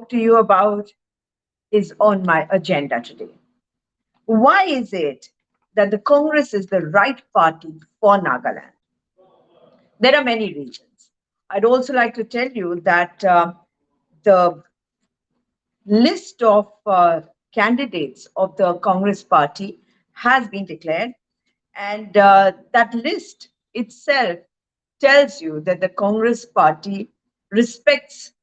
to you about is on my agenda today. Why is it that the Congress is the right party for Nagaland? There are many reasons. I'd also like to tell you that the list of candidates of the Congress party has been declared, and that list itself tells you that the Congress party respects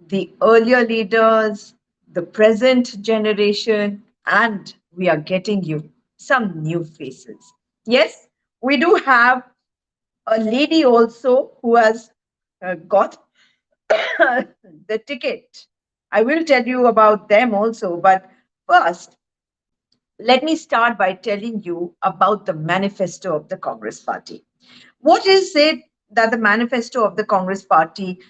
the earlier leaders, the present generation, and we are getting you some new faces. Yes, we do have a lady also who has got the ticket. I will tell you about them also, but first, let me start by telling you about the manifesto of the Congress Party. What is it that the manifesto of the Congress Party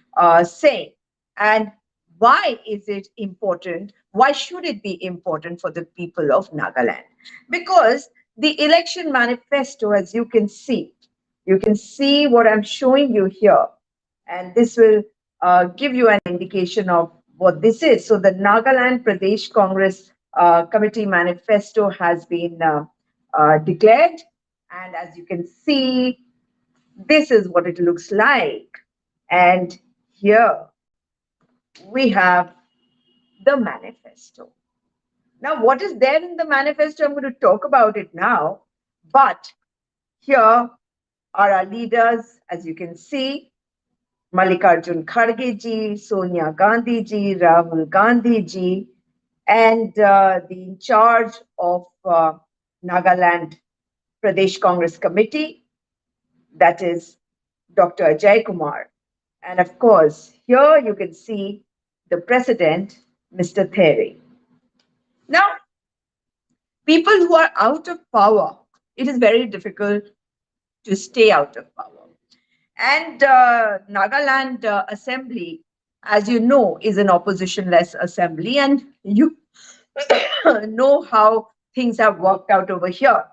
say, and why is it important? Why should it be important for the people of Nagaland? Because the election manifesto, as you can see what I'm showing you here, and this will give you an indication of what this is. So the Nagaland Pradesh Congress Committee manifesto has been declared, and as you can see, this is what it looks like. And here we have the manifesto. Now, what is there in the manifesto? I'm going to talk about it now. But here are our leaders, as you can see, Mallikarjun Kharge ji, Sonia Gandhi ji, Rahul Gandhi ji, and the in charge of Nagaland Pradesh Congress Committee, that is Dr. Ajay Kumar. And of course, here you can see the president, Mr. There. Now, people who are out of power, it is very difficult to stay out of power. And Nagaland Assembly, as you know, is an opposition-less assembly, and you know how things have worked out over here.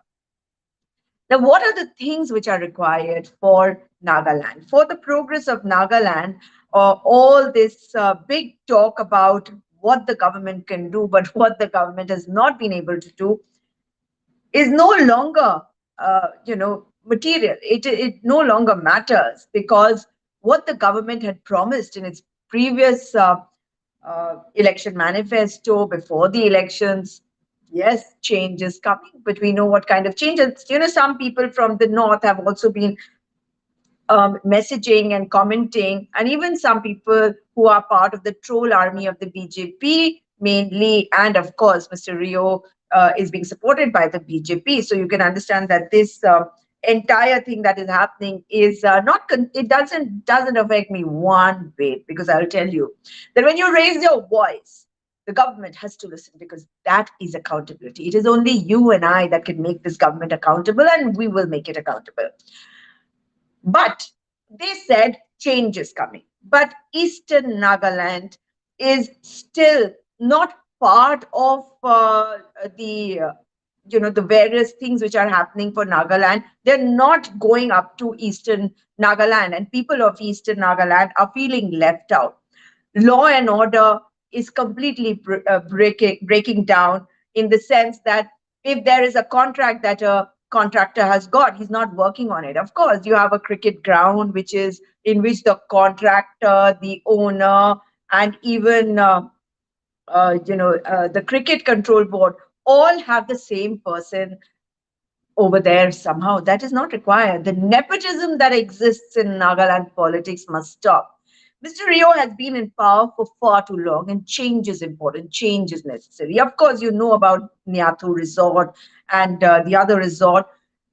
Now, what are the things which are required for Nagaland? For the progress of Nagaland, all this big talk about what the government can do, but what the government has not been able to do, is no longer, material. It no longer matters because what the government had promised in its previous election manifesto before the elections. Yes, change is coming, but we know what kind of changes. Some people from the north have also been messaging and commenting, and even some people who are part of the troll army of the BJP mainly, and of course, Mr. Rio is being supported by the BJP. So you can understand that this entire thing that is happening is it doesn't affect me one bit, because I'll tell you that when you raise your voice, the government has to listen, because that is accountability. It is only you and I that can make this government accountable, and we will make it accountable. But they said change is coming. But Eastern Nagaland is still not part of the various things which are happening for Nagaland. They're not going up to Eastern Nagaland, and people of Eastern Nagaland are feeling left out. Law and order is completely breaking down, in the sense that if there is a contract that a contractor has got, he's not working on it. Of course, you have a cricket ground which is in which the contractor, the owner, and even the cricket control board all have the same person over there somehow. That is not required. The nepotism that exists in Nagaland politics must stop. Mr. Rio has been in power for far too long, and change is important. Change is necessary. Of course, you know about Nyathu Resort and the other resort.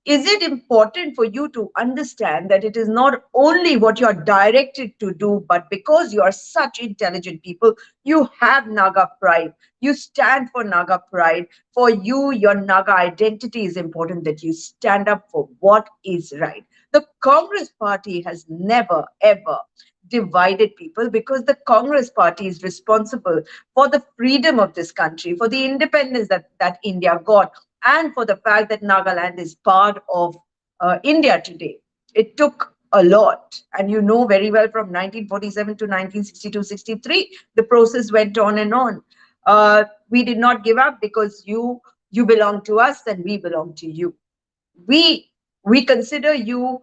Is it important for you to understand that it is not only what you are directed to do, but because you are such intelligent people, you have Naga pride. You stand for Naga pride. For you, your Naga identity is important, that you stand up for what is right. The Congress party has never, ever divided people, because the Congress party is responsible for the freedom of this country, for the independence that India got, and for the fact that Nagaland is part of India today. It took a lot. And you know very well from 1947 to 1962-63, the process went on and on. We did not give up because you belong to us and we belong to you. We we consider you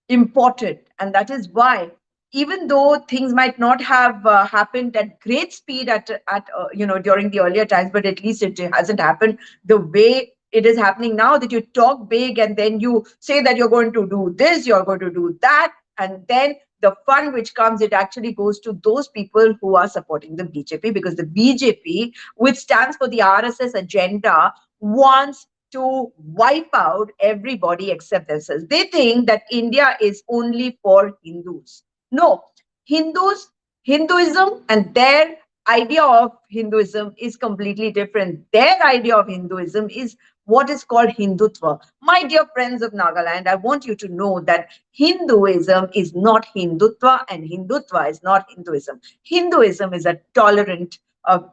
important, and that is why, even though things might not have happened at great speed during the earlier times, but at least it hasn't happened the way it is happening now, that you talk big and then you say that you're going to do this, you're going to do that, and then the fund which comes, it actually goes to those people who are supporting the BJP, because the BJP, which stands for the RSS agenda, wants to wipe out everybody except themselves. They think that India is only for Hindus. No, Hindus, Hinduism and their idea of Hinduism is completely different. Their idea of Hinduism is what is called Hindutva. My dear friends of Nagaland, I want you to know that Hinduism is not Hindutva and Hindutva is not Hinduism. Hinduism is a tolerant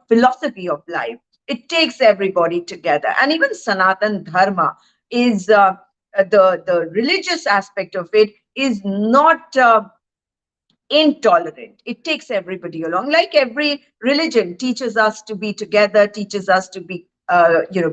philosophy of life. It takes everybody together. And even Sanatan Dharma is the religious aspect of it is not intolerant. It takes everybody along. Like every religion teaches us to be together, teaches us to be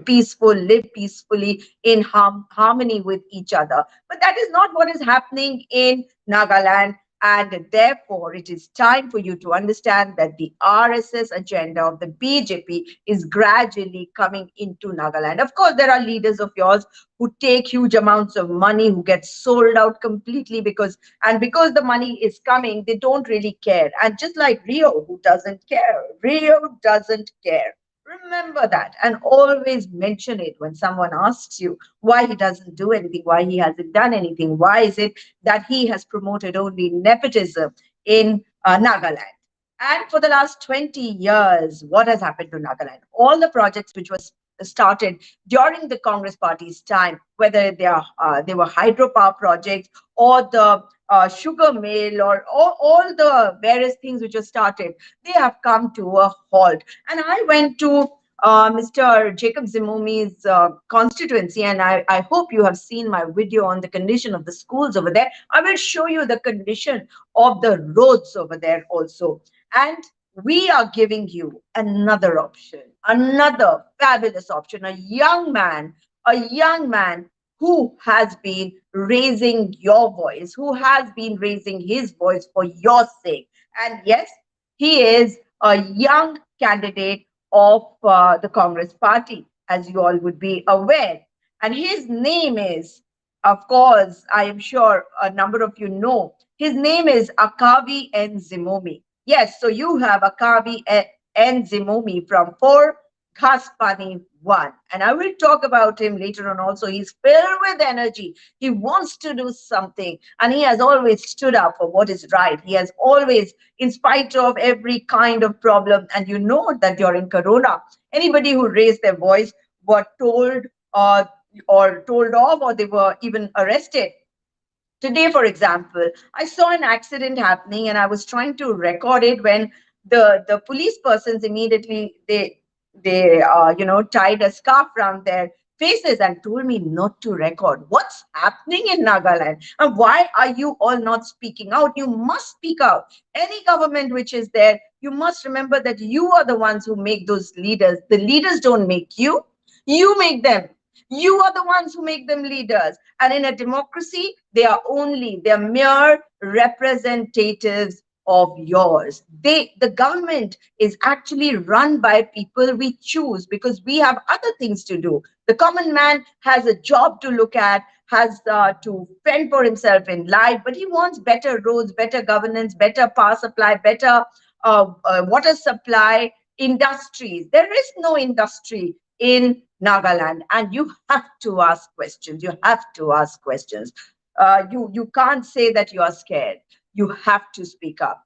peaceful, live peacefully in harmony with each other. But that is not what is happening in Nagaland. And therefore, it is time for you to understand that the RSS agenda of the BJP is gradually coming into Nagaland. Of course, there are leaders of yours who take huge amounts of money, who get sold out completely because the money is coming, they don't really care. And just like Rio, who doesn't care, Rio doesn't care. Remember that and always mention it when someone asks you why he doesn't do anything, why he hasn't done anything. Why is it that he has promoted only nepotism in Nagaland? And for the last 20 years, what has happened to Nagaland? All the projects which was started during the Congress Party's time, whether they were hydropower projects or the sugar mill or all the various things which were started, they have come to a halt. And I went to Mr. Jacob Zimomi's constituency, and I hope you have seen my video on the condition of the schools over there. I will show you the condition of the roads over there also. And we are giving you another option, another fabulous option, a young man who has been raising your voice, who has been raising his voice for your sake. And yes, he is a young candidate of the Congress Party, as you all would be aware. And his name is, of course, I am sure a number of you know, his name is Akavi N. Zimomi. Yes, so you have Akavi N. Zimomi from 4 Khaspani 1. And I will talk about him later on also. He's filled with energy. He wants to do something. And he has always stood up for what is right. He has always, in spite of every kind of problem, and you know that during Corona, anybody who raised their voice were told or told off, or they were even arrested. Today, for example, I saw an accident happening and I was trying to record it when the police persons immediately they tied a scarf around their faces and told me not to record. What's happening in Nagaland? And why are you all not speaking out? You must speak out. Any government which is there, you must remember that you are the ones who make those leaders. The leaders don't make you, you make them. You are the ones who make them leaders. And in a democracy, they're mere representatives of yours. The government is actually run by people we choose because we have other things to do. The common man has a job to look at, has to fend for himself in life, but he wants better roads, better governance, better power supply, better water supply, industries. There is no industry in Nagaland, and you have to ask questions. You have to ask questions. You can't say that you are scared. You have to speak up.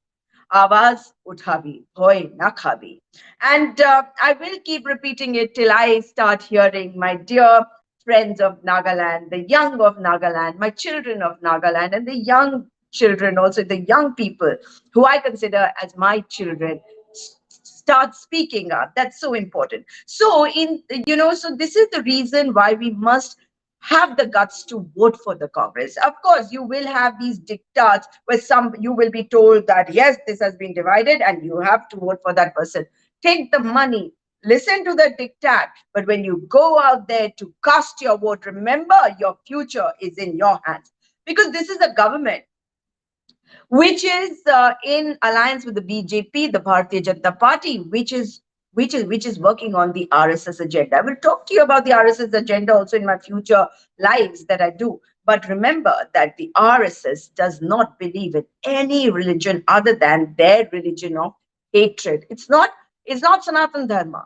Awaz uthavi, hoy na khabi. And I will keep repeating it till I start hearing my dear friends of Nagaland, the young of Nagaland, my children of Nagaland, and the young children, also the young people who I consider as my children, start speaking up. That's so important. So so this is the reason why we must have the guts to vote for the Congress. Of course, you will have these diktats where you will be told that, yes, this has been divided and you have to vote for that person. Take the money, listen to the diktat. But when you go out there to cast your vote, remember your future is in your hands. Because this is a government which is in alliance with the BJP, the Bharatiya Janata Party, which is working on the RSS agenda. I will talk to you about the RSS agenda also in my future lives that I do. But remember that the RSS does not believe in any religion other than their religion of hatred. It's not Sanatan Dharma.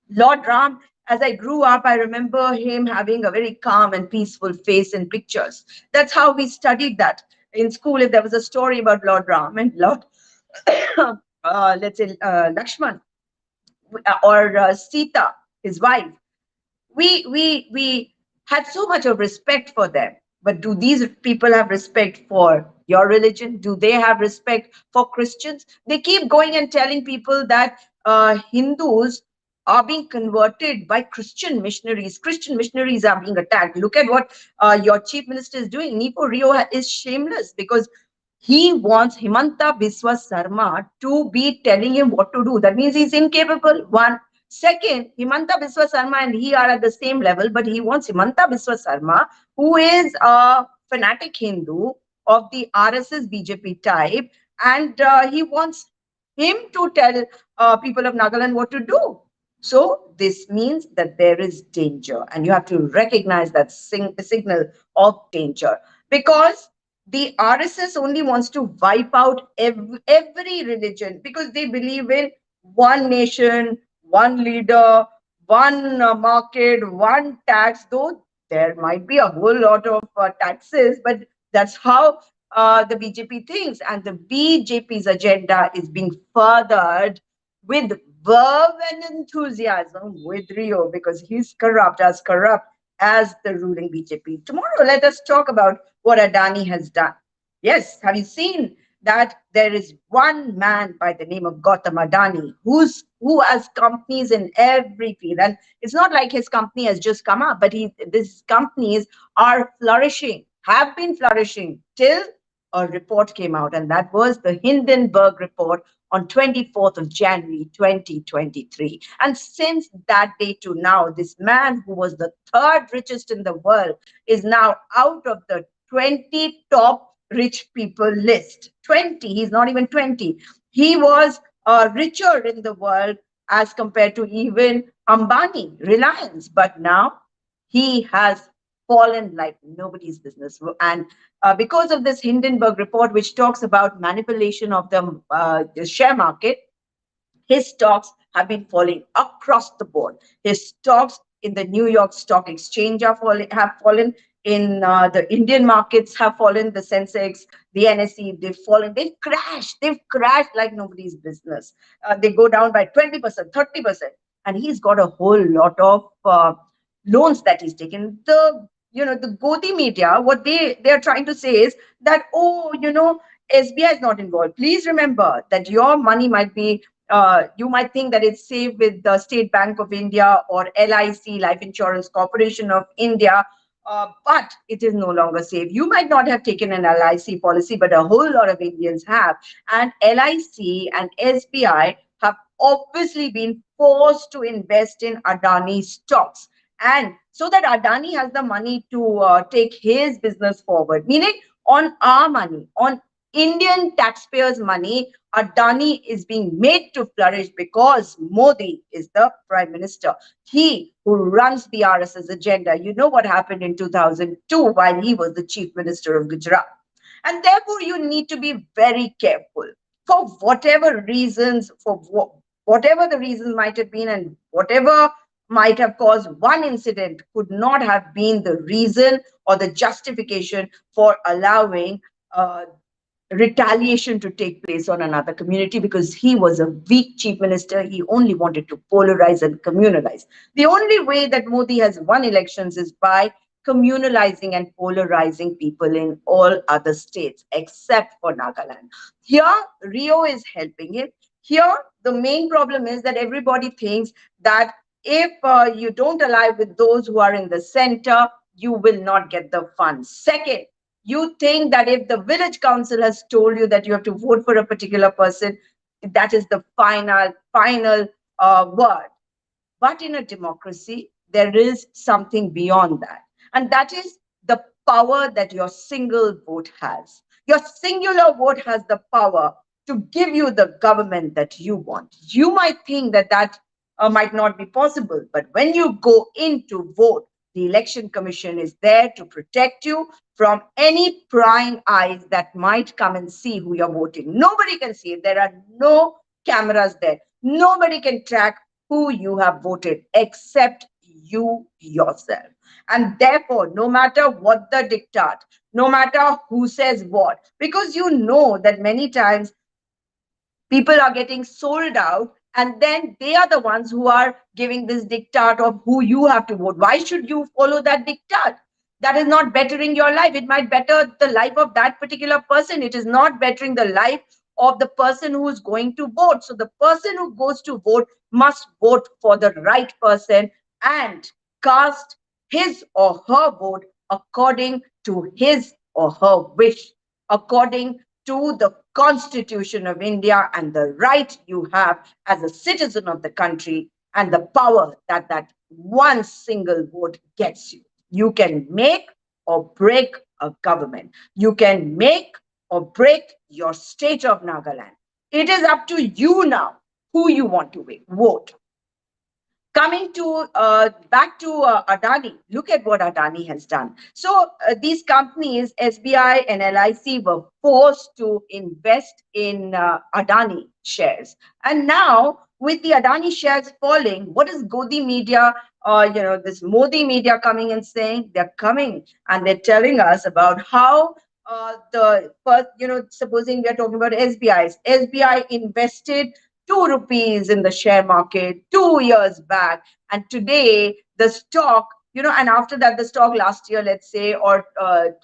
Lord Ram, as I grew up, I remember him having a very calm and peaceful face in pictures. That's how we studied that in school. If there was a story about Lord Ram and Lord, let's say, Lakshman or Sita, his wife, we had so much of respect for them. But do these people have respect for your religion? Do they have respect for Christians? They keep going and telling people that Hindus are being converted by Christian missionaries. Christian missionaries are being attacked. Look at what your chief minister is doing. Nipo Rio is shameless because he wants Himanta Biswa Sarma to be telling him what to do. That means he's incapable. One. Second, Himanta Biswa Sarma and he are at the same level, but he wants Himanta Biswa Sarma, who is a fanatic Hindu of the RSS BJP type, and he wants him to tell people of Nagaland what to do. So this means that there is danger, and you have to recognize that signal of danger, because the RSS only wants to wipe out every religion because they believe in one nation, one leader, one market, one tax. Though there might be a whole lot of taxes, but that's how the BJP thinks, and the BJP's agenda is being furthered with verve and enthusiasm with Rio because he's corrupt as the ruling BJP. Tomorrow, let us talk about what Adani has done. Yes, have you seen that there is one man by the name of Gautam Adani who has companies in every field, and it's not like his company has just come up, but these companies are flourishing, have been flourishing till a report came out, and that was the Hindenburg report on 24th of January 2023. And since that day to now, this man who was the third richest in the world is now out of the 20 top rich people list. 20, he's not even 20. He was richer in the world as compared to even Ambani, Reliance. But now he has fallen like nobody's business. And because of this Hindenburg report, which talks about manipulation of the share market, his stocks have been falling across the board. His stocks in the New York Stock Exchange have fallen. In the Indian markets have fallen. The Sensex, the NSE, they've fallen. They've crashed. They've crashed like nobody's business. They go down by 20%, 30%. And he's got a whole lot of loans that he's taken. The Godi media, what they are trying to say is that, SBI is not involved. Please remember that your money might be, you might think that it's safe with the State Bank of India or LIC, Life Insurance Corporation of India, but it is no longer safe. You might not have taken an LIC policy, but a whole lot of Indians have. And LIC and SBI have obviously been forced to invest in Adani stocks. And so that Adani has the money to take his business forward, meaning on our money, on Indian taxpayers' money, Adani is being made to flourish because Modi is the prime minister. He who runs the RSS agenda. You know what happened in 2002 while he was the chief minister of Gujarat. And therefore, you need to be very careful for whatever reasons, whatever the reasons might have been, and whatever might have caused one incident could not have been the reason or the justification for allowing retaliation to take place on another community, because he was a weak chief minister. He only wanted to polarize and communalize. The only way that Modi has won elections is by communalizing and polarizing people in all other states except for Nagaland. Here, Rio is helping him. Here, the main problem is that everybody thinks that if you don't ally with those who are in the center, you will not get the funds. Second, you think that if the village council has told you that you have to vote for a particular person, that is the final word. But in a democracy, there is something beyond that. And that is the power that your single vote has. Your singular vote has the power to give you the government that you want. You might think that might not be possible, but when you go in to vote, the election commission is there to protect you from any prying eyes that might come and see who you're voting. Nobody can see it. There are no cameras there. Nobody can track who you have voted except you yourself. And therefore, no matter what the diktat, no matter who says what, because you know that many times people are getting sold out, and then they are the ones who are giving this diktat of who you have to vote. Why should you follow that diktat? That is not bettering your life. It might better the life of that particular person. It is not bettering the life of the person who is going to vote. So the person who goes to vote must vote for the right person and cast his or her vote according to his or her wish, according to the Constitution of India and the right you have as a citizen of the country and the power that that one single vote gets you. You can make or break a government. You can make or break your state of Nagaland. It is up to you now who you want to vote. Coming to back to Adani, look at what Adani has done. So these companies, SBI and LIC, were forced to invest in Adani shares, and now with the Adani shares falling, what is Godi media? This Modi media coming and saying they're coming and they're telling us about how the first, supposing we are talking about SBI invested 2 rupees in the share market 2 years back, and today the stock, and after that the stock last year, let's say, or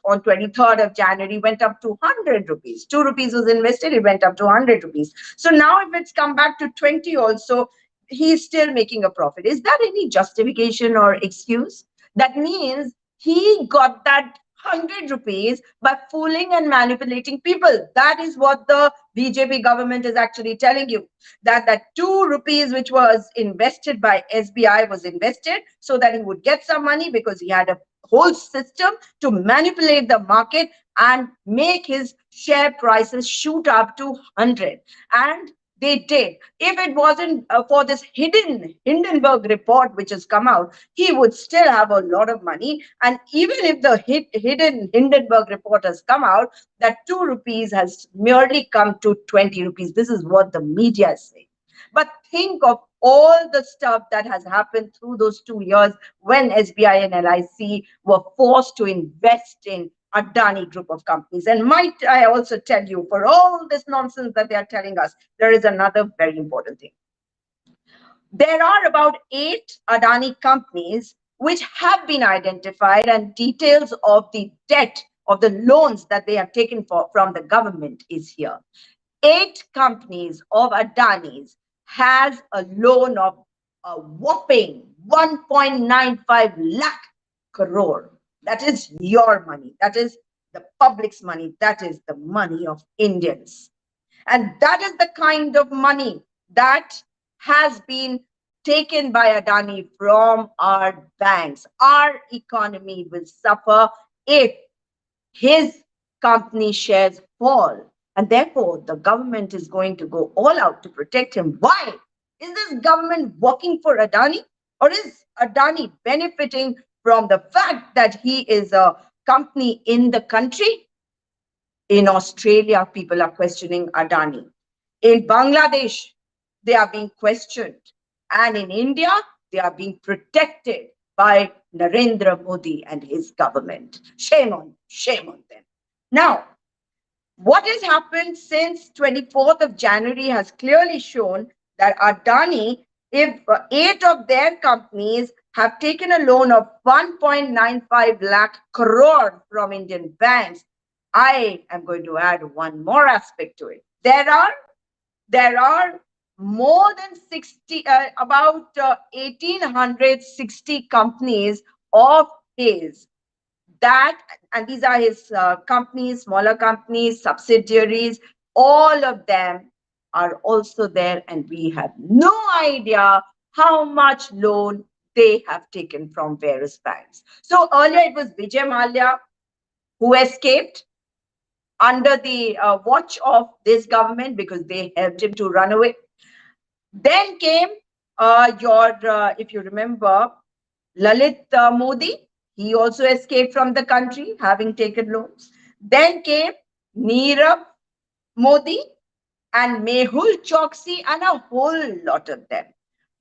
on 23rd of January, went up to 100 rupees. 2 rupees was invested, it went up to 100 rupees. So now if it's come back to 20 also, he's still making a profit. Is that any justification or excuse? That means he got that 100 rupees by fooling and manipulating people. That is what the BJP government is actually telling you, that 2 rupees which was invested by SBI was invested so that he would get some money, because he had a whole system to manipulate the market and make his share prices shoot up to 100. And they did. If it wasn't for this hidden Hindenburg report which has come out, he would still have a lot of money. And even if the hidden Hindenburg report has come out, that 2 rupees has merely come to 20 rupees. This is what the media is saying. But think of all the stuff that has happened through those 2 years when SBI and LIC were forced to invest in Adani group of companies. And might I also tell you, for all this nonsense that they are telling us, there is another very important thing. There are about 8 Adani companies which have been identified, and details of the debt of the loans that they have taken from the government is here. 8 companies of Adani's has a loan of a whopping 1.95 lakh crore. That is your money. That is the public's money. That is the money of Indians. And that is the kind of money that has been taken by Adani from our banks. Our economy will suffer if his company shares fall. And therefore, the government is going to go all out to protect him. Why? Is this government working for Adani? Or is Adani benefiting from the fact that he is a company in the country? In Australia, people are questioning Adani. In Bangladesh, they are being questioned. And in India, they are being protected by Narendra Modi and his government. Shame on them. Now, what has happened since 24th of January has clearly shown that Adani, if 8 of their companies have taken a loan of 1.95 lakh crore from Indian banks, I am going to add one more aspect to it. There are more than 60, about 1860 companies of his that, and these are his companies, smaller companies, subsidiaries, all of them are also there, and we have no idea how much loan they have taken from various banks. So earlier it was Vijay Mallya who escaped under the watch of this government because they helped him to run away. Then came if you remember, Lalit Modi. He also escaped from the country having taken loans. Then came Nirav Modi and Mehul Choksi and a whole lot of them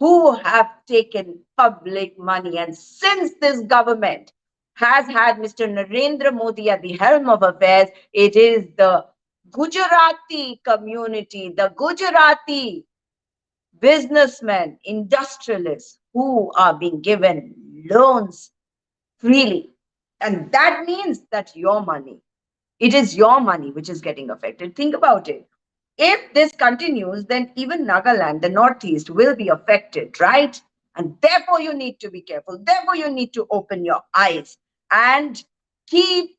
who have taken public money. And since this government has had Mr. Narendra Modi at the helm of affairs, it is the Gujarati community, the Gujarati businessmen, industrialists who are being given loans freely. And that means that your money, it is your money which is getting affected. Think about it. If this continues, then even Nagaland, the Northeast, will be affected, right? And therefore, you need to be careful. Therefore, you need to open your eyes and keep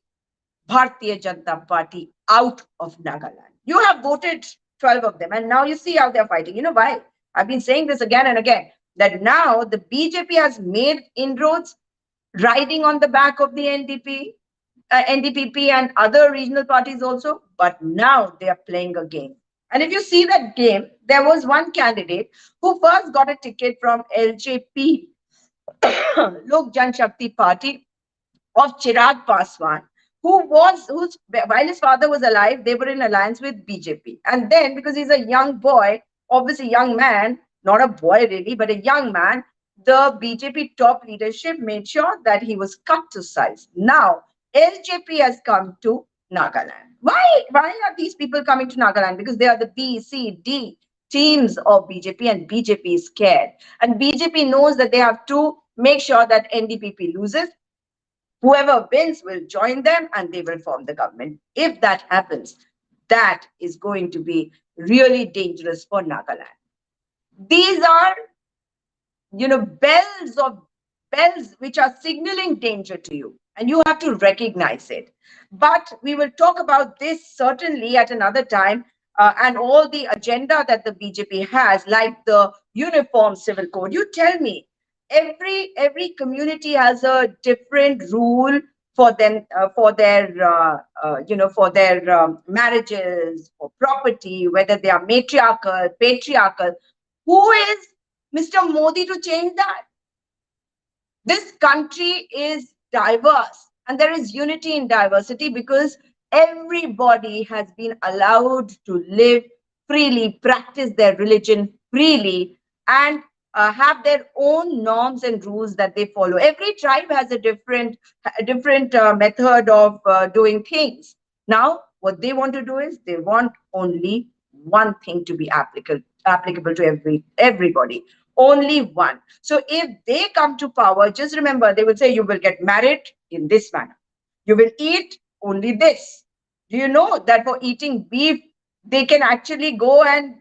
Bharatiya Janata Party out of Nagaland. You have voted 12 of them, and now you see how they're fighting. You know why? I've been saying this again and again, that now the BJP has made inroads riding on the back of the NDPP and other regional parties also, but now they are playing a game. And if you see that game, there was one candidate who first got a ticket from LJP, Lok Janshakti Party, of Chirag Paswan, whose while his father was alive, they were in alliance with BJP. And then, because he's a young boy, obviously young man, not a boy really, but a young man, the BJP top leadership made sure that he was cut to size. Now, LJP has come to Nagaland. Why are these people coming to Nagaland? Because they are the B, C, D teams of BJP, and BJP is scared. And BJP knows that they have to make sure that NDPP loses. Whoever wins will join them and they will form the government. If that happens, that is going to be really dangerous for Nagaland. These are, bells which are signaling danger to you, and you have to recognize it. But we will talk about this certainly at another time, and all the agenda that the BJP has, like the uniform civil code. You tell me, every community has a different rule for them, for their marriages, for property, whether they are matriarchal, patriarchal. Who is Mr. Modi to change that? This country is diverse, and there is unity in diversity because everybody has been allowed to live freely, practice their religion freely, and have their own norms and rules that they follow. Every tribe has a different method of doing things. Now, what they want to do is they want only one thing to be applicable to everybody. Only one. So if they come to power, just remember, they will say you will get married in this manner. You will eat only this. Do you know that for eating beef, they can actually go and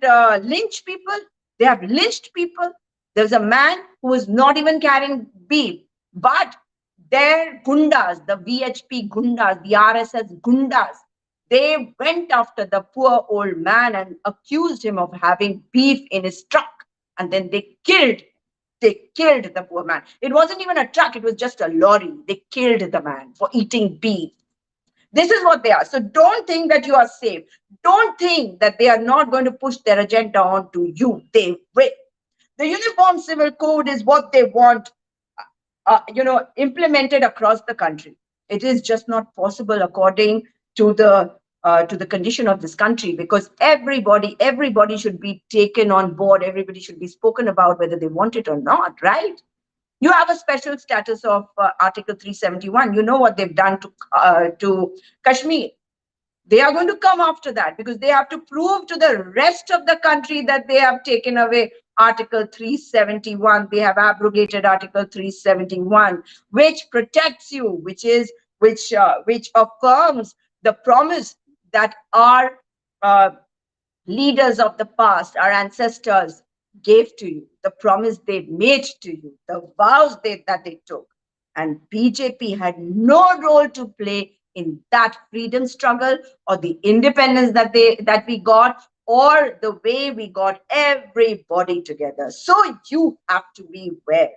lynch people? They have lynched people. There's a man who was not even carrying beef, but their gundas, the VHP gundas, the RSS gundas, they went after the poor old man and accused him of having beef in his truck. And then they killed the poor man. It wasn't even a truck, it was just a lorry. They killed the man for eating beef. This is what they are. So don't think that you are safe. Don't think that they are not going to push their agenda onto you. They will. The Uniform Civil Code is what they want, implemented across the country. It is just not possible according to the condition of this country, because everybody should be taken on board. Everybody should be spoken about, whether they want it or not, right? You have a special status of Article 371. You know what they've done to Kashmir. They are going to come after that because they have to prove to the rest of the country that they have taken away Article 371. They have abrogated Article 371, which protects you, which affirms the promise that our leaders of the past, our ancestors, gave to you, the promise they made to you, the vows that they took. And BJP had no role to play in that freedom struggle or the independence that we got, or the way we got everybody together. So you have to be aware.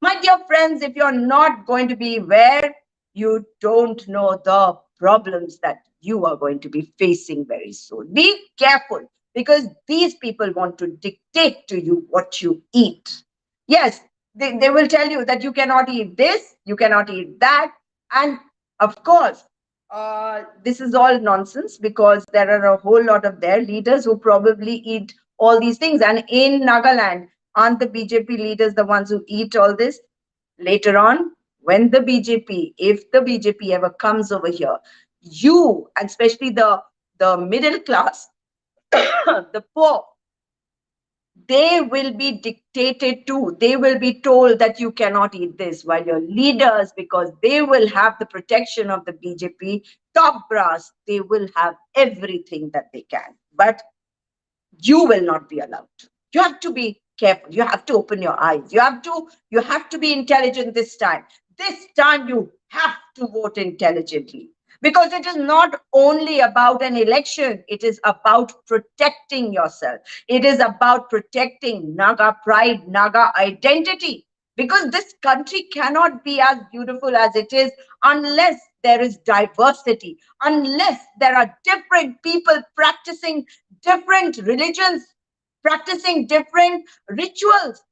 My dear friends, if you're not going to be aware, you don't know the problems that you are going to be facing very soon. Be careful, because these people want to dictate to you what you eat. Yes, they will tell you that you cannot eat this, you cannot eat that. And of course, this is all nonsense, because there are a whole lot of their leaders who probably eat all these things. And in Nagaland, aren't the BJP leaders the ones who eat all this? Later on, when the BJP, if the BJP ever comes over here, you, and especially the middle class, the poor, they will be dictated to. They will be told that you cannot eat this, while your leaders, because they will have the protection of the BJP top brass, they will have everything that they can. But you will not be allowed to. You have to be careful. You have to open your eyes. You have to be intelligent this time. This time you have to vote intelligently, because it is not only about an election, it is about protecting yourself. It is about protecting Naga pride, Naga identity, because this country cannot be as beautiful as it is unless there is diversity, unless there are different people practicing different religions, practicing different rituals,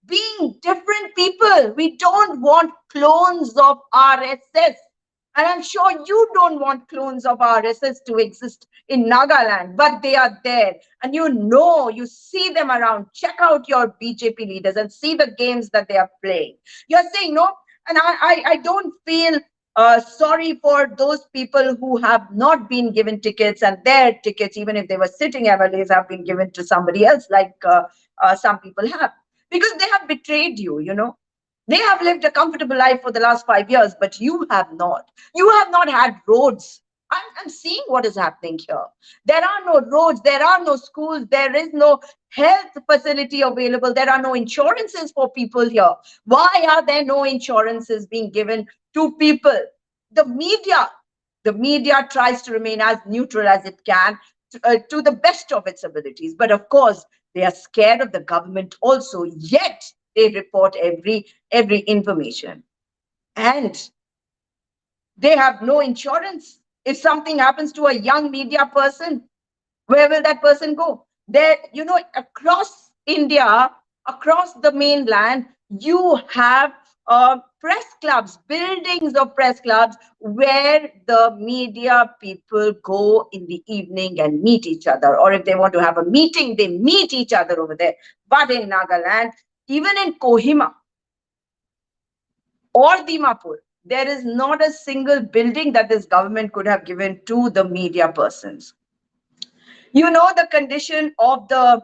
being different people. We don't want clones of RSS. And I'm sure you don't want clones of RSS to exist in Nagaland, but they are there. And you see them around. Check out your BJP leaders and see the games that they are playing. You're saying no, and I don't feel sorry for those people who have not been given tickets, and their tickets, even if they were sitting MLAs, have been given to somebody else, like some people have, because they have betrayed you. They have lived a comfortable life for the last 5 years, but you have not. You have not had roads. I'm seeing what is happening here. There are no roads, there are no schools, there is no health facility available, there are no insurances for people here. Why are there no insurances being given to people? The media tries to remain as neutral as it can, to the best of its abilities. But of course, they are scared of the government also, yet they report every information. And they have no insurance. If something happens to a young media person, where will that person go? There, across India, across the mainland, you have press clubs, buildings of press clubs, where the media people go in the evening and meet each other. Or if they want to have a meeting, they meet each other over there. But in Nagaland, even in Kohima or Dimapur, there is not a single building that this government could have given to the media persons. You know the condition of the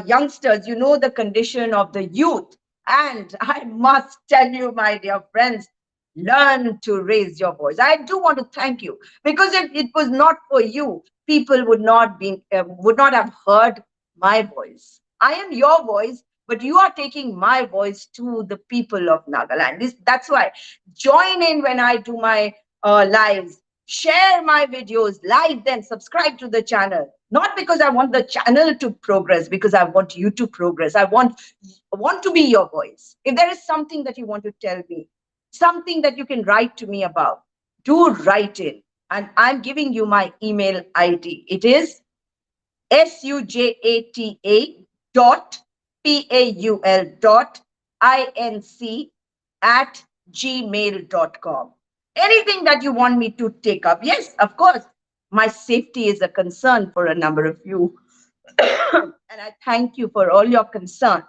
youngsters, you know the condition of the youth. And I must tell you, my dear friends, learn to raise your voice. I do want to thank you, because if it was not for you, people would not have heard my voice. I am your voice, but you are taking my voice to the people of Nagaland. That's why join in when I do my lives. Share my videos, like them, subscribe to the channel. Not because I want the channel to progress, because I want you to progress. I want to be your voice. If there is something that you want to tell me, something that you can write to me about, do write in. And I'm giving you my email ID. It is sujata.paul.inc@gmail.com. Anything that you want me to take up. Yes, of course, my safety is a concern for a number of you. And I thank you for all your concern.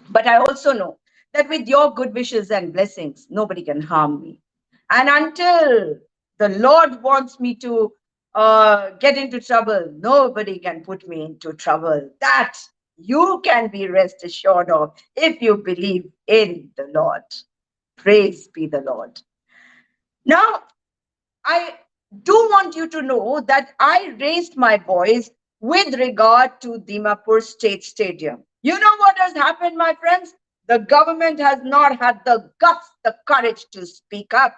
But I also know that with your good wishes and blessings, nobody can harm me. And until the Lord wants me to get into trouble, nobody can put me into trouble. That you can be rest assured of if you believe in the Lord. Praise be the Lord. Now, I do want you to know that I raised my voice with regard to Dimapur State Stadium. You know what has happened, my friends? The government has not had the guts, the courage to speak up.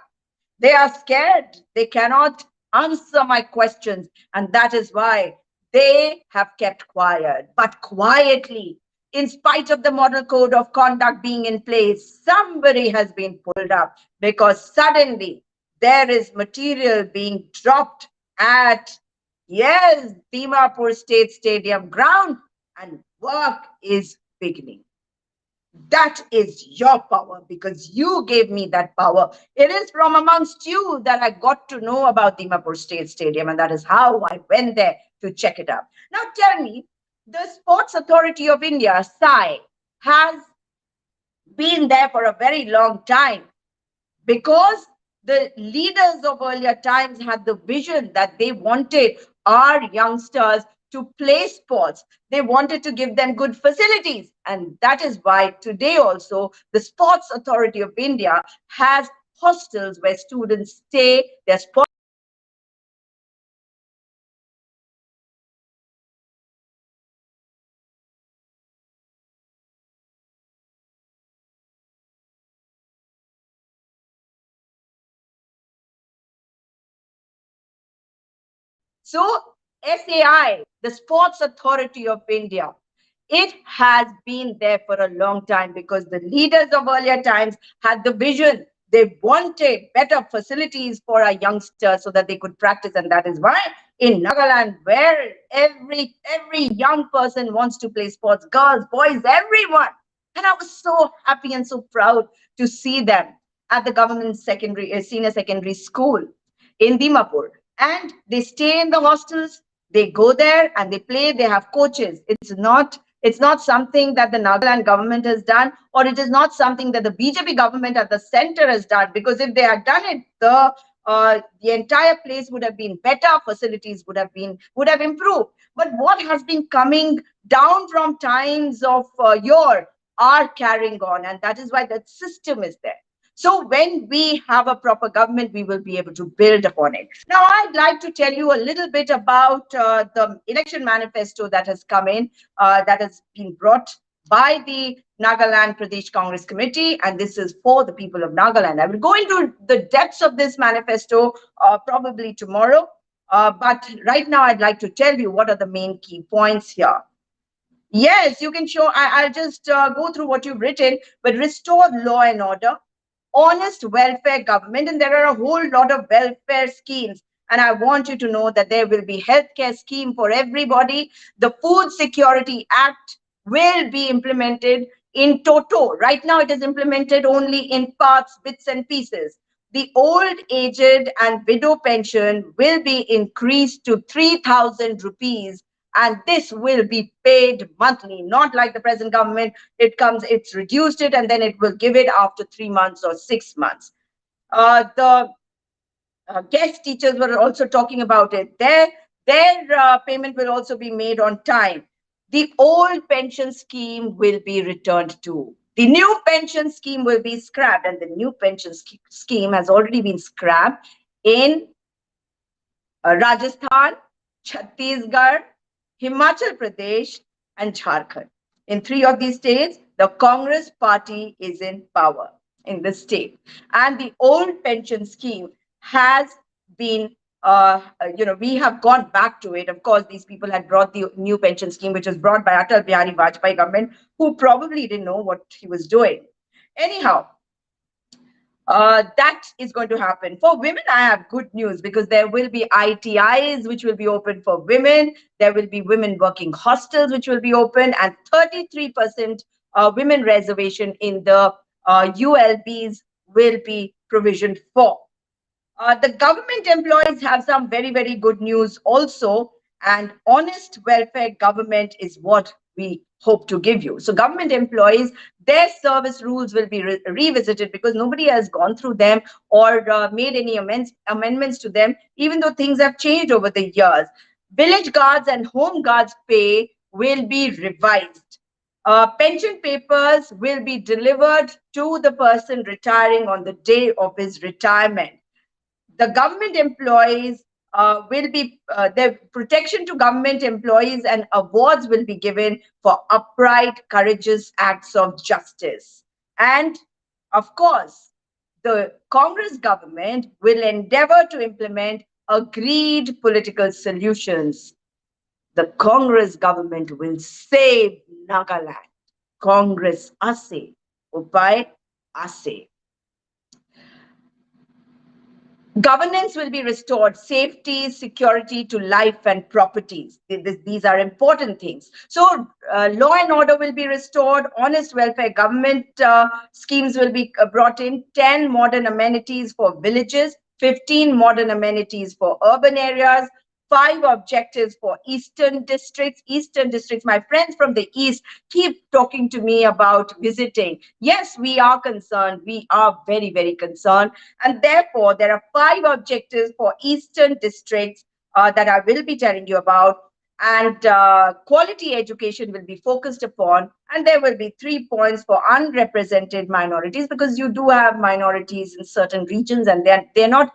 They are scared. They cannot answer my questions. And that is why they have kept quiet. But quietly, in spite of the model code of conduct being in place, somebody has been pulled up because suddenly there is material being dropped at, yes, Dimapur State Stadium ground, and work is beginning. That is your power because you gave me that power. It is from amongst you that I got to know about Dimapur State Stadium, and that is how I went there to check it out. Now tell me, the Sports Authority of India, SAI, has been there for a very long time because the leaders of earlier times had the vision that they wanted our youngsters to play sports. They wanted to give them good facilities. And that is why today also the Sports Authority of India has hostels where students stay, their sports So, SAI, the Sports Authority of India, it has been there for a long time because the leaders of earlier times had the vision. They wanted better facilities for our youngsters so that they could practice. And that is why in Nagaland, where every young person wants to play sports, girls, boys, everyone. And I was so happy and so proud to see them at the government senior secondary school in Dimapur, and they stay in the hostels. They go there and they play. They have coaches. It's not something that the Nagaland government has done, or it is not something that the BJP government at the center has done, because if they had done it, the entire place would have been better, facilities would have improved. But what has been coming down from times of yore are carrying on, and that is why that system is there. So when we have a proper government, we will be able to build upon it. Now, I'd like to tell you a little bit about the election manifesto that has come in, that has been brought by the Nagaland Pradesh Congress Committee, and this is for the people of Nagaland. I will go into the depths of this manifesto probably tomorrow, but right now I'd like to tell you what are the main key points here. Yes, you can show. I'll just go through what you've written, but restore law and order, honest welfare government, and there are a whole lot of welfare schemes. And I want you to know that there will be healthcare scheme for everybody. The Food Security Act will be implemented in toto. Right now, it is implemented only in parts, bits and pieces. The old, aged, and widow pension will be increased to 3,000 rupees, and this will be paid monthly, not like the present government. It's reduced it, and then it will give it after 3 months or 6 months. The guest teachers were also talking about it. Their payment will also be made on time. The old pension scheme will be returned to. The new pension scheme will be scrapped, and the new pension scheme has already been scrapped in Rajasthan, Chhattisgarh, Himachal Pradesh, and Jharkhand. In three of these states, the Congress party is in power in the state. And the old pension scheme has been, we have gone back to it. Of course, these people had brought the new pension scheme, which was brought by Atal Bihari Vajpayee government, who probably didn't know what he was doing. Anyhow, that is going to happen. For women, I have good news because there will be ITIs which will be open for women. There will be women working hostels which will be open, and 33% women reservation in the ULBs will be provisioned for. The government employees have some very, very good news also, and honest welfare government is what we hope to give you. So government employees, their service rules will be revisited because nobody has gone through them or made any amendments to them, even though things have changed over the years. Village guards and home guards pay will be revised. Pension papers will be delivered to the person retiring on the day of his retirement. The government employees will be the protection to government employees and awards will be given for upright, courageous acts of justice. And of course, the Congress government will endeavor to implement agreed political solutions. The Congress government will save Nagaland. Congress ase, upay ase. Governance will be restored, safety, security to life and properties. These are important things. So law and order will be restored, honest welfare government schemes will be brought in, 10 modern amenities for villages, 15 modern amenities for urban areas, 5 objectives for eastern districts. Eastern districts, my friends from the east keep talking to me about visiting. Yes, we are concerned. We are very, very concerned. And therefore, there are 5 objectives for eastern districts that I will be telling you about. And quality education will be focused upon. And there will be 3 points for unrepresented minorities, because you do have minorities in certain regions and they're not,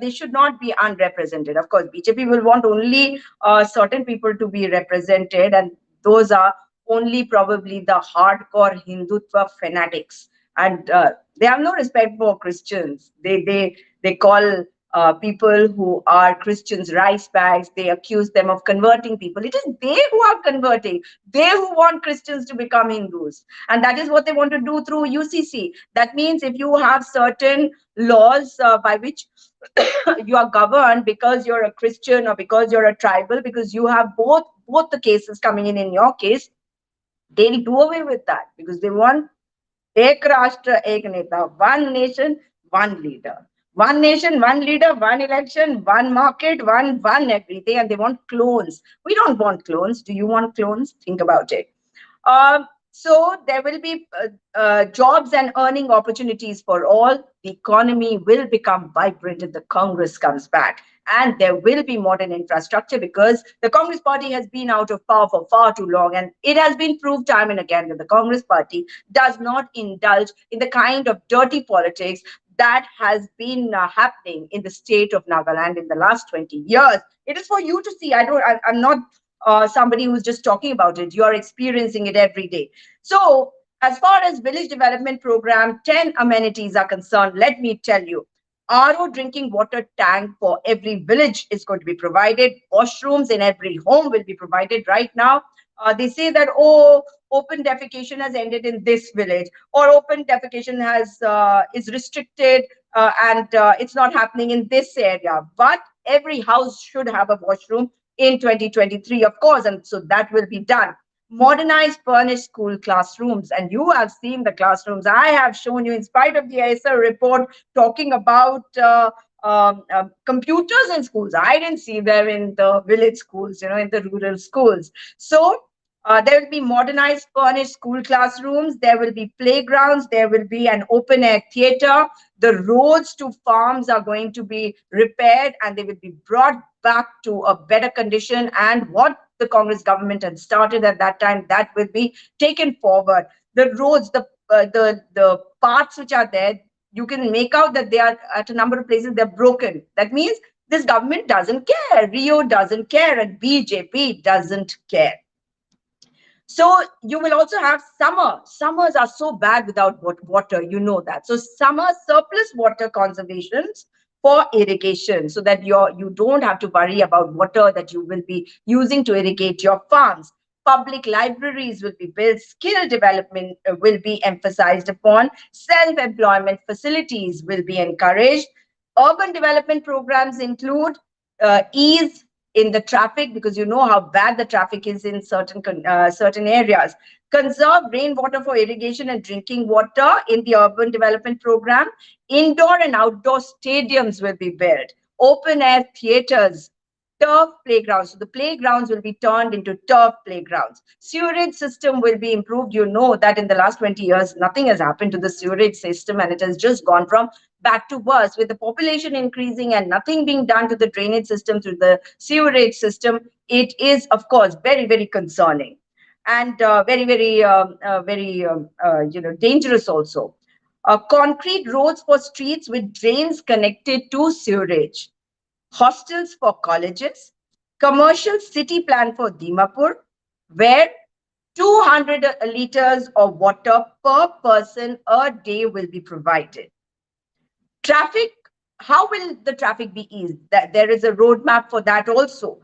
they should not be unrepresented. Of course, BJP will want only certain people to be represented, and those are only probably the hardcore Hindutva fanatics. And they have no respect for Christians. They call people who are Christians rice bags. They accuse them of converting people. It is they who are converting. They who want Christians to become Hindus. And that is what they want to do through UCC. That means if you have certain laws by which you are governed because you're a Christian or because you're a tribal, because you have both the cases coming in your case, they'll do away with that because they want Ek Rashtra, Ek Neta, one nation, one leader. One nation, one leader, one election, one market, one everything, and they want clones. We don't want clones. Do you want clones? Think about it. So there will be jobs and earning opportunities for all. The economy will become vibrant if the Congress comes back. And there will be modern infrastructure because the Congress party has been out of power for far too long. And it has been proved time and again that the Congress party does not indulge in the kind of dirty politics that has been happening in the state of Nagaland in the last 20 years. It is for you to see. I'm not somebody who's just talking about it. You are experiencing it every day. So as far as village development program, 10 amenities are concerned, let me tell you, RO drinking water tank for every village is going to be provided. Washrooms in every home will be provided. Right now, they say that, oh, open defecation has ended in this village, or open defecation is restricted and it's not happening in this area. But every house should have a washroom in 2023, of course, and so that will be done. Modernized furnished school classrooms, and you have seen the classrooms. I have shown you, in spite of the ISR report talking about computers in schools. I didn't see them in the village schools, in the rural schools. So there will be modernized furnished school classrooms. There will be playgrounds. There will be an open air theater. The roads to farms are going to be repaired and they will be brought back to a better condition. And what the Congress government had started at that time, that will be taken forward. The roads, the parts which are there, you can make out that they are at a number of places they're broken. That means this government doesn't care. Rio doesn't care, and BJP doesn't care. So you will also have summer. Summers are so bad without water, you know that. So summer surplus water conservations for irrigation, so that you don't have to worry about water that you will be using to irrigate your farms. Public libraries will be built, skill development will be emphasized upon, self-employment facilities will be encouraged. Urban development programs include ease in the traffic, because you know how bad the traffic is in certain areas. Conserve rainwater for irrigation and drinking water in the urban development program. Indoor and outdoor stadiums will be built. Open air theaters, turf playgrounds. So the playgrounds will be turned into turf playgrounds. Sewerage system will be improved. You know that in the last 20 years, nothing has happened to the sewerage system, and it has just gone from bad to worse. With the population increasing and nothing being done to the drainage system through the sewerage system, it is, of course, very, very concerning and very dangerous also. Concrete roads for streets with drains connected to sewerage. hostels for colleges, commercial city plan for Dimapur, where 200 liters of water per person a day will be provided. Traffic, how will the traffic be eased? That there is a roadmap for that also.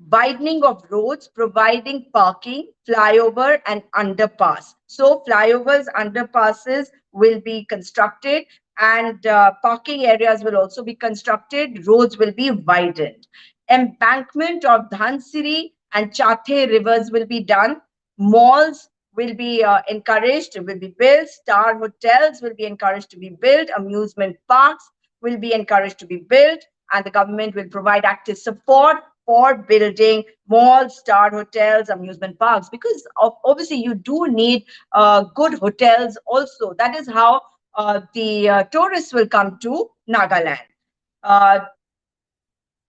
Widening of roads, providing parking, flyover, and underpass. So flyovers, underpasses will be constructed, and parking areas will also be constructed. Roads will be widened. Embankment of Dhansiri and Chathe rivers will be done. Malls will be encouraged, will be built. Star hotels will be encouraged to be built. Amusement parks will be encouraged to be built. And the government will provide active support for building malls, star hotels, amusement parks, because obviously you do need good hotels also. That is how the tourists will come to Nagaland. Uh,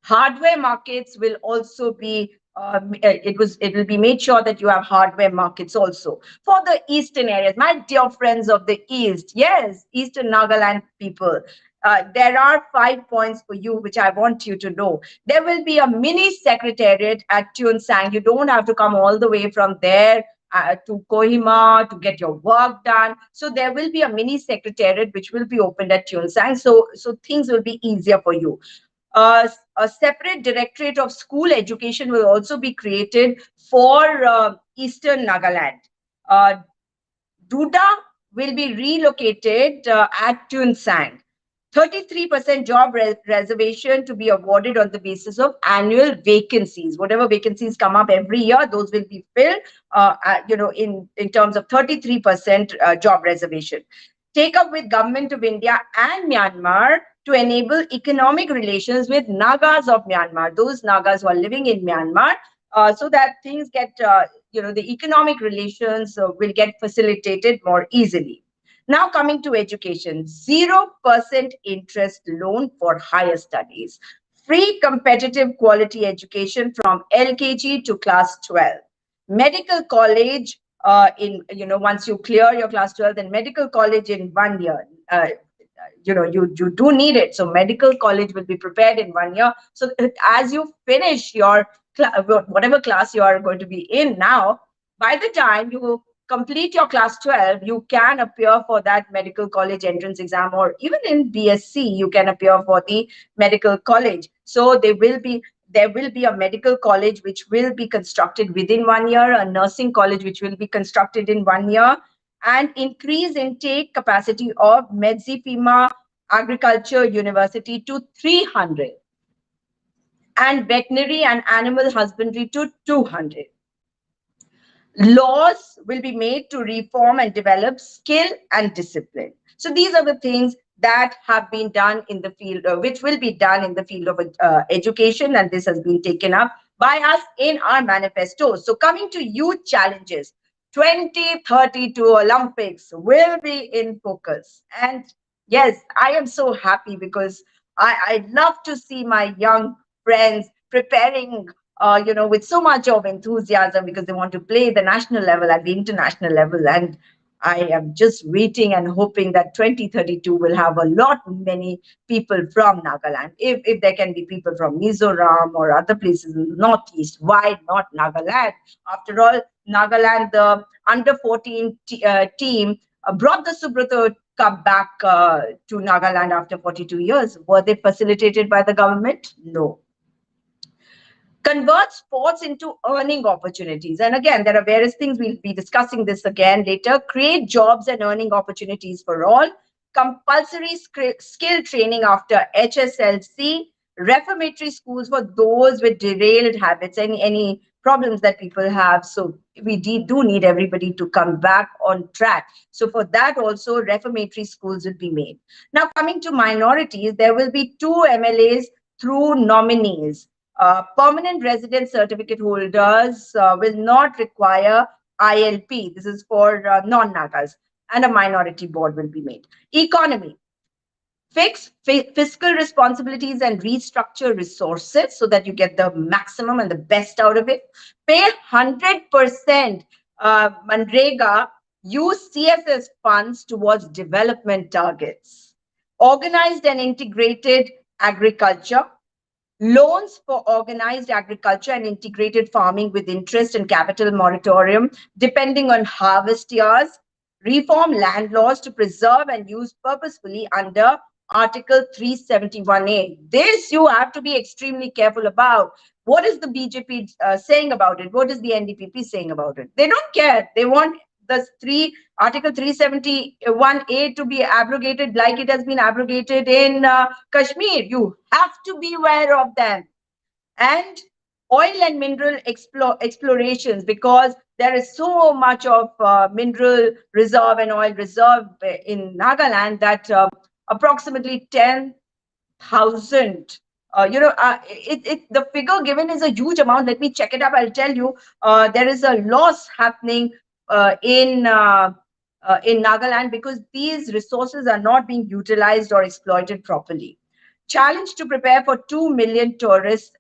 Hardware markets will also be it will be made sure that you have hardware markets also for the eastern areas. My dear friends of the east, yes, eastern Nagaland people, there are 5 points for you which I want you to know. There will be a mini secretariat at Tuensang. You don't have to come all the way from there to Kohima to get your work done. So there will be a mini secretariat which will be opened at Tuensang. So things will be easier for you. A separate directorate of school education will also be created for Eastern Nagaland. Uh, Duda will be relocated at Tuensang. 33% job reservation to be awarded on the basis of annual vacancies. Whatever vacancies come up every year, those will be filled, in terms of 33% job reservation. Take up with Government of India and Myanmar to enable economic relations with Nagas of Myanmar, those Nagas who are living in Myanmar, so that things get, the economic relations will get facilitated more easily. Now coming to education, 0% interest loan for higher studies, free competitive quality education from LKG to class 12, medical college once you clear your class 12, then medical college in 1 year. You do need it. So medical college will be prepared in 1 year. So as you finish your whatever class you are going to be in now, by the time you complete your class 12, you can appear for that medical college entrance exam, or even in BSc, you can appear for the medical college. So there will be a medical college which will be constructed within 1 year, a nursing college which will be constructed in 1 year, and increase intake capacity of Medzifima Agriculture University to 300, and veterinary and animal husbandry to 200. Laws will be made to reform and develop skill and discipline. So these are the things that have been done in the field, which will be done in the field of education, and this has been taken up by us in our manifesto. So coming to youth challenges, 2032 Olympics will be in focus. And yes, I am so happy because I love to see my young friends preparing with so much of enthusiasm because they want to play the national level at the international level. And I am just waiting and hoping that 2032 will have a lot many people from Nagaland. If there can be people from Mizoram or other places in the Northeast, why not Nagaland? After all, Nagaland, the under 14 team, brought the Subrata Cup back to Nagaland after 42 years. Were they facilitated by the government? No. Convert sports into earning opportunities. And again, there are various things. We'll be discussing this again later. Create jobs and earning opportunities for all. Compulsory skill training after HSLC. Reformatory schools for those with derailed habits, any problems that people have. So we do need everybody to come back on track. So for that also, reformatory schools will be made. Now coming to minorities, there will be 2 MLAs through nominees. Permanent resident certificate holders will not require ILP. This is for non-Nagas, and a minority board will be made. Economy. Fix fiscal responsibilities and restructure resources so that you get the maximum and the best out of it. Pay 100% Manrega, use CSS funds towards development targets. Organized and integrated agriculture. loans for organized agriculture and integrated farming with interest and capital moratorium, depending on harvest years, reform land laws to preserve and use purposefully under Article 371A. This you have to be extremely careful about. What is the BJP saying about it? What is the NDPP saying about it? They don't care. They want the Article 371A to be abrogated like it has been abrogated in Kashmir. You have to be aware of them. And oil and mineral explorations, because there is so much of mineral reserve and oil reserve in Nagaland that approximately 10,000 the figure given is a huge amount. Let me check it up. I'll tell you. There is a loss happening in Nagaland because these resources are not being utilized or exploited properly. Challenge to prepare for 2 million tourists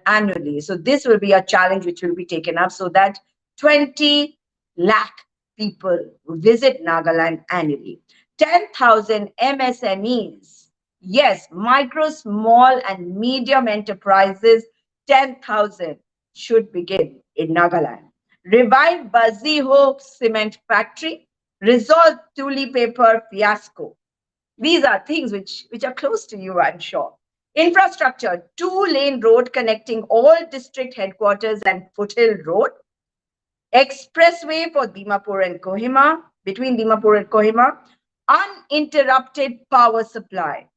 annually. So this will be a challenge which will be taken up so that 20 lakh people visit Nagaland annually. 10,000 MSMEs. Yes, micro, small, and medium enterprises, 10,000 should begin in Nagaland. Revive Bazzi Hope Cement Factory. Resolve Tuli paper fiasco. These are things which are close to you, I'm sure. Infrastructure, 2-lane road connecting all district headquarters and Foothill Road. Expressway for Dimapur and Kohima, between Dimapur and Kohima. Uninterrupted power supply.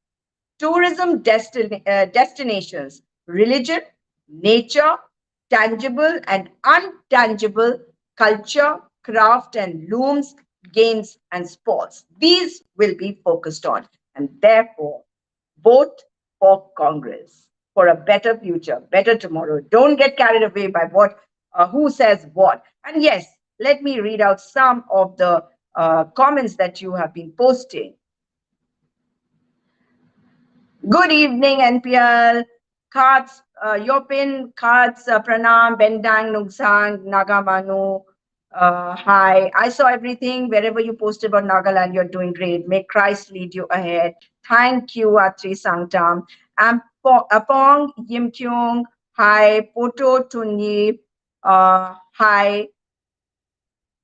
Tourism destinations, religion, nature, tangible and untangible, culture, craft and looms, games and sports. These will be focused on. And therefore, vote for Congress for a better future, better tomorrow. Don't get carried away by who says what. And yes, let me read out some of the comments that you have been posting. Good evening, NPL. Cards, Yopin, Cards, Pranam, Bendang, Nugsang, Nagamanu. Hi, I saw everything. Wherever you posted about Nagaland, you're doing great. May Christ lead you ahead. Thank you, Atri Sangtam. Apong, Yim Kyung. Hi, Poto Tunyi. Hi,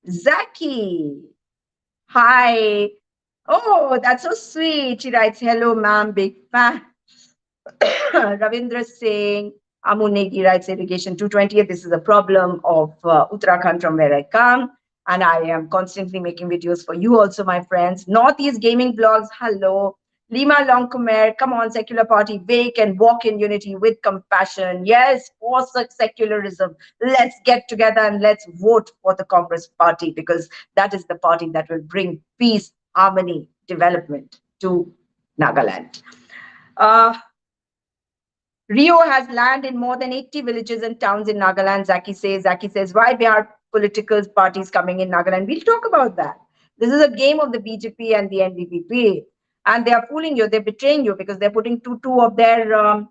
Zaki. Hi. Oh, that's so sweet. She writes, hello, ma'am, big fan. Ravindra Singh, Amunegi writes, irrigation 220. This is a problem of Uttarakhand from where I come. And I am constantly making videos for you also, my friends. Northeast Gaming Blogs, hello. Lima Longcomer, come on, secular party, wake and walk in unity with compassion. Yes, for secularism. Let's get together and let's vote for the Congress party because that is the party that will bring peace, harmony, development to Nagaland. Rio has land in more than 80 villages and towns in Nagaland, Zaki says, why Bihar political parties coming in Nagaland? We'll talk about that. This is a game of the BJP and the NDPP. And they are fooling you. They're betraying you because they're putting two of their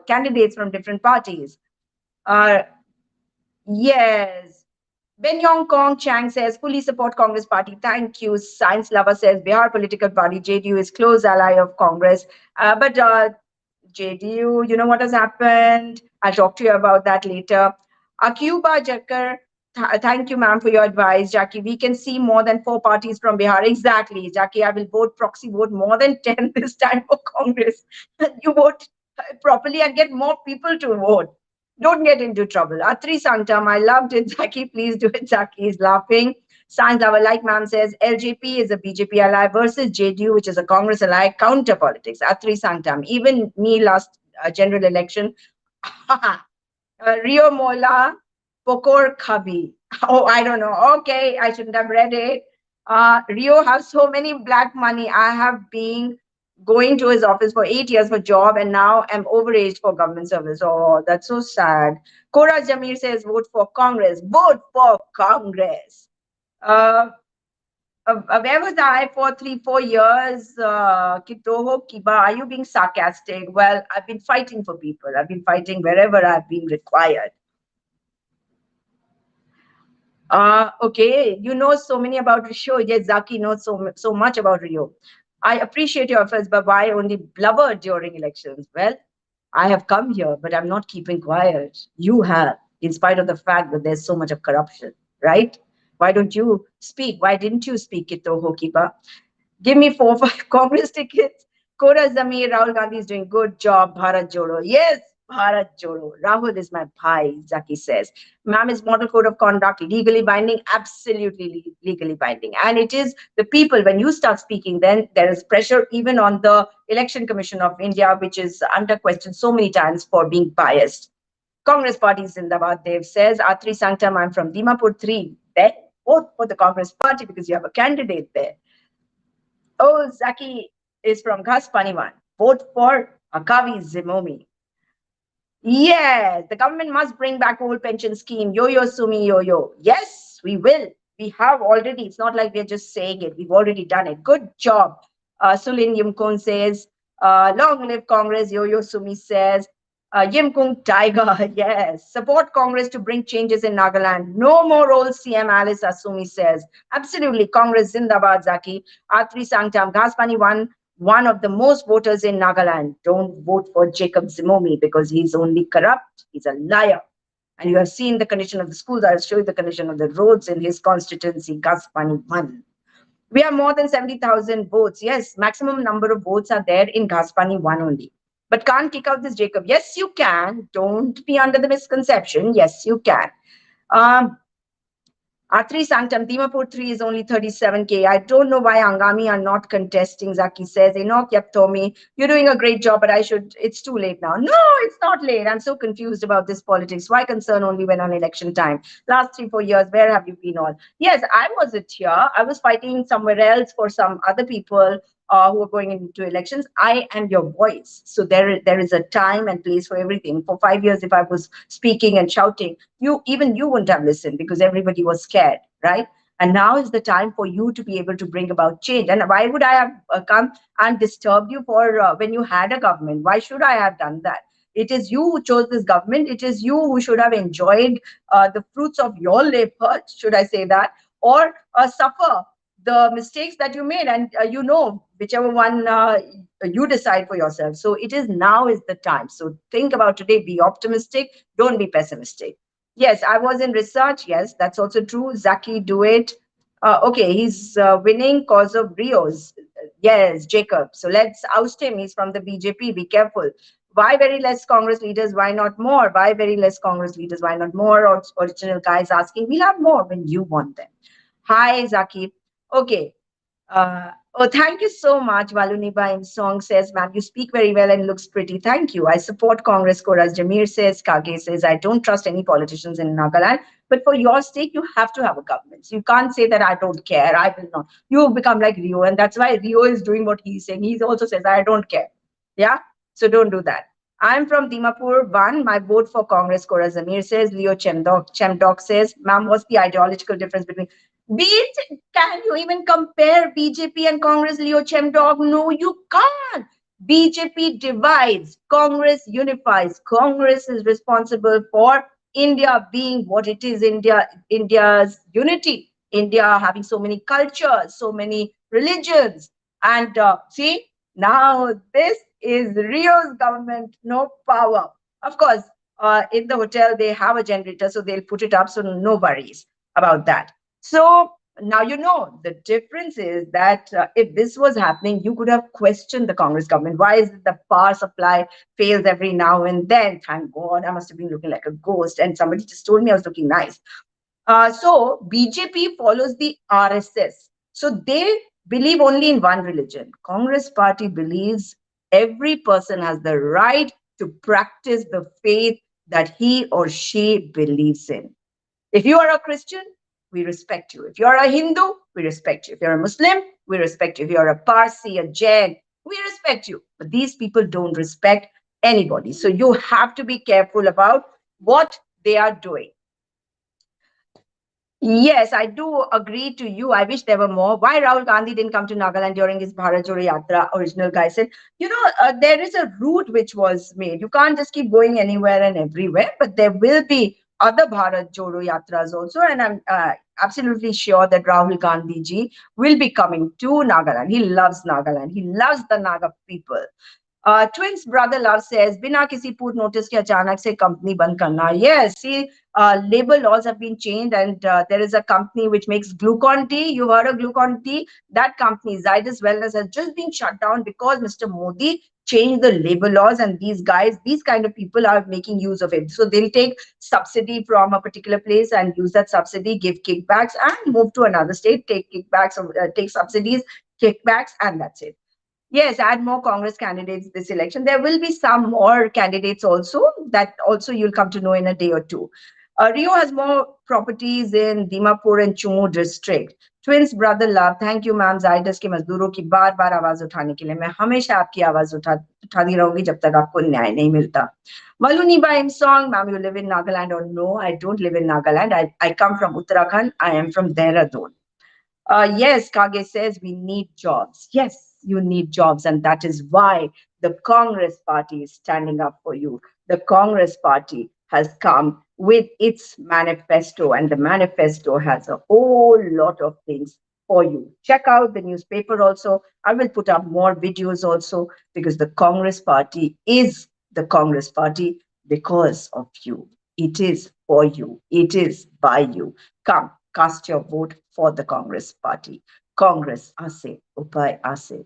candidates from different parties. Yes. Ben Yong Kong Chang says, fully support Congress party. Thank you. Science Lover says, Bihar political party, JDU is close ally of Congress. But JDU, you know what has happened? I'll talk to you about that later. Akuba Jakar, thank you, ma'am, for your advice. Jackie, we can see more than 4 parties from Bihar. Exactly. Jackie, I will proxy vote more than 10 this time for Congress. You vote properly and get more people to vote. Don't get into trouble. Atri Sanktam, I loved it. Jackie, please do it. Jackie is laughing. Science Lover, like ma'am says, LJP is a BJP ally versus JDU, which is a Congress ally, counter politics. Atri Sanktam, even me last general election. Rio Mola, Pokor Khabi. Oh, I don't know. Okay, I shouldn't have read it. Rio has so many black money. I have been going to his office for 8 years for job and now I'm overaged for government service. Oh, that's so sad. Kora Jamir says, vote for Congress. Vote for Congress. Where was I for 3-4 years? Kitoho Kiba, are you being sarcastic? Well, I've been fighting for people. I've been fighting wherever I've been required. Okay, you know so many about Rio. Yes, Zaki knows so much about Rio. I appreciate your efforts, but why only blubber during elections? Well, I have come here, but I'm not keeping quiet. You have, in spite of the fact that there's so much of corruption, right? Why don't you speak? Why didn't you speak, Kito Hokiba? Give me 4 5 Congress tickets. Kora Zamir, Rahul Gandhi is doing good job. Bharat Jodo. Yes, Bharat Jodo. Rahul is my bhai, Zaki says. Ma'am, is model code of conduct legally binding? Absolutely legally binding. And it is the people, when you start speaking, then there is pressure even on the Election Commission of India, which is under question so many times for being biased. Congress Party Zindabad, Dev says. Atri Sanctam, I'm from Dimapur 3. There, vote for the Congress Party because you have a candidate there. Oh, Zaki is from Ghas Vote for Akavi Zimomi. Yes, the government must bring back old pension scheme. Yo yo sumi yo yo. Yes, we will. We have already. It's not like we're just saying it. We've already done it. Good job. Sulin Yumkon says, long live Congress. Yo yo sumi says, Yimkung Tiger. Yes, support Congress to bring changes in Nagaland. No more old CM Alice Asumi says. Absolutely. Congress Zindabad Zaki. Atri Sangtam. Ghaspani one of the most voters in Nagaland. Don't vote for Jacob Zimomi because he's only corrupt. He's a liar. And you have seen the condition of the schools. I'll show you the condition of the roads in his constituency, Gaspani 1. We have more than 70,000 votes. Yes, maximum number of votes are there in Gaspani 1 only. But can't kick out this Jacob. Yes, you can. Don't be under the misconception. Yes, you can. Atri Sanctum, Dimapur 3 is only 37K. I don't know why Angami are not contesting, Zaki says. Enoch Yaptomi, you're doing a great job, but it's too late now. No, it's not late. I'm so confused about this politics. Why concern only when on election time? Last 3 4 years, where have you been all? Yes, I wasn't here. I was fighting somewhere else for some other people who are going into elections. I am your voice. So there is a time and place for everything. For 5 years, if I was speaking and shouting, you wouldn't have listened because everybody was scared, right? And now is the time for you to be able to bring about change. And why would I have come and disturbed you for when you had a government? Why should I have done that? It is you who chose this government. It is you who should have enjoyed the fruits of your labor, should I say that, or suffer the mistakes that you made. And whichever one you decide for yourself. So it is now is the time. So think about today, be optimistic, don't be pessimistic. Yes, I was in research. Yes, that's also true. Zaki, do it. Okay, he's winning cause of Rios. Yes, Jacob. So let's oust him. He's from the BJP. Be careful. Why very less Congress leaders? Why not more? Why very less Congress leaders? Why not more? Or original guys asking, we'll have more when you want them. Hi, Zaki. Okay. Thank you so much. Valuniba in song says, ma'am, you speak very well and looks pretty. Thank you. I support Congress. Koraz Jamir says, Kage says, I don't trust any politicians in Nagaland. But for your sake, you have to have a government. So you can't say that I don't care. I will not. You become like Rio. And that's why Rio is doing what he's saying. He also says, I don't care. Yeah. So don't do that. I'm from Dimapur 1. My vote for Congress, Kora Zamir says. Leo Chemdok says, ma'am, what's the ideological difference between can you even compare BJP and Congress, Leo Chemdog? No, you can't. BJP divides, Congress unifies. Congress is responsible for India being what it is, India's unity, India having so many cultures, so many religions. And see, now this is Rio's government, no power. Of course, in the hotel, they have a generator, so they'll put it up, so no worries about that. So now the difference is that if this was happening, you could have questioned the Congress government. Why is it the power supply fails every now and then? Thank God, I must have been looking like a ghost, and somebody just told me I was looking nice. So BJP follows the RSS. So they believe only in one religion. Congress party believes every person has the right to practice the faith that he or she believes in. If you are a Christian, we respect you. If you're a Hindu, we respect you. If you're a Muslim, we respect you. If you're a Parsi, a Jain, we respect you. But these people don't respect anybody. So you have to be careful about what they are doing. Yes, I do agree to you. I wish there were more. Why Rahul Gandhi didn't come to Nagaland during his Bharat Jodo Yatra? Original guy said, there is a route which was made. You can't just keep going anywhere and everywhere, but there will be other Bharat Jodo Yatras also. And I'm absolutely sure that Rahul Gandhi ji will be coming to Nagaland. He loves Nagaland. He loves the Naga people. Twins brother love says, बिना किसी पूर्व notice के अचानक से company बंद करना. Yes, see, labor laws have been changed, and there is a company which makes glucon tea. You heard of glucon tea? That company, Zydus Wellness, has just been shut down because Mr. Modi changed the labor laws, and these guys, these kind of people are making use of it. So they'll take subsidy from a particular place and use that subsidy, give kickbacks, and move to another state, take kickbacks, take subsidies, kickbacks, and that's it. Yes, add more Congress candidates this election. There will be some more candidates also, that also you'll come to know in a day or two. Rio has more properties in Dimapur and Chumu district. Twins brother love. Thank you, ma'am. Zydus के मजदूरों की बार बार आवाज उठाने के लिए मैं हमेशा आपकी आवाज उठाती रहूंगी जब तक आपको न्याय नहीं मिलता. Maluni Baim song, ma'am, you live in Nagaland or no? I don't live in Nagaland. I come from Uttarakhand. I am from Dehradun. Yes, Kage says we need jobs. Yes, you need jobs. And that is why the Congress party is standing up for you. The Congress party has come with its manifesto, and the manifesto has a whole lot of things for you. Check out the newspaper also. I will put up more videos also, because the Congress party is the Congress party because of you. It is for you. It is by you. Come, cast your vote for the Congress party. Congress ase, upay ase.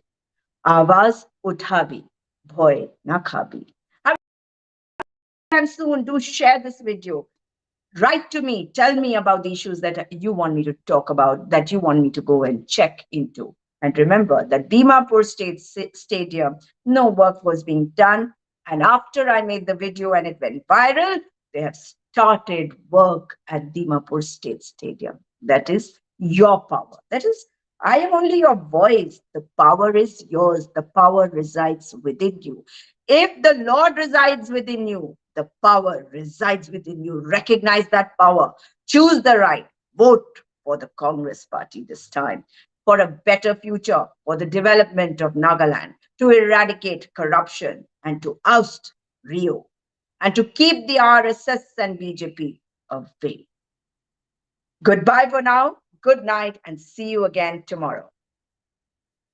Awaz uthabi, bhoy na khabi. And soon, do share this video. Write to me, tell me about the issues that you want me to talk about, that you want me to go and check into. And remember that Dimapur Stadium, no work was being done. And after I made the video and it went viral, they have started work at Dimapur State Stadium. That is your power. That is, I am only your voice. The power is yours. The power resides within you. If the Lord resides within you, the power resides within you. Recognize that power. Choose the right. Vote for the Congress party this time for a better future, for the development of Nagaland, to eradicate corruption and to oust Rio, and to keep the RSS and BJP away. Goodbye for now. Good night, and see you again tomorrow.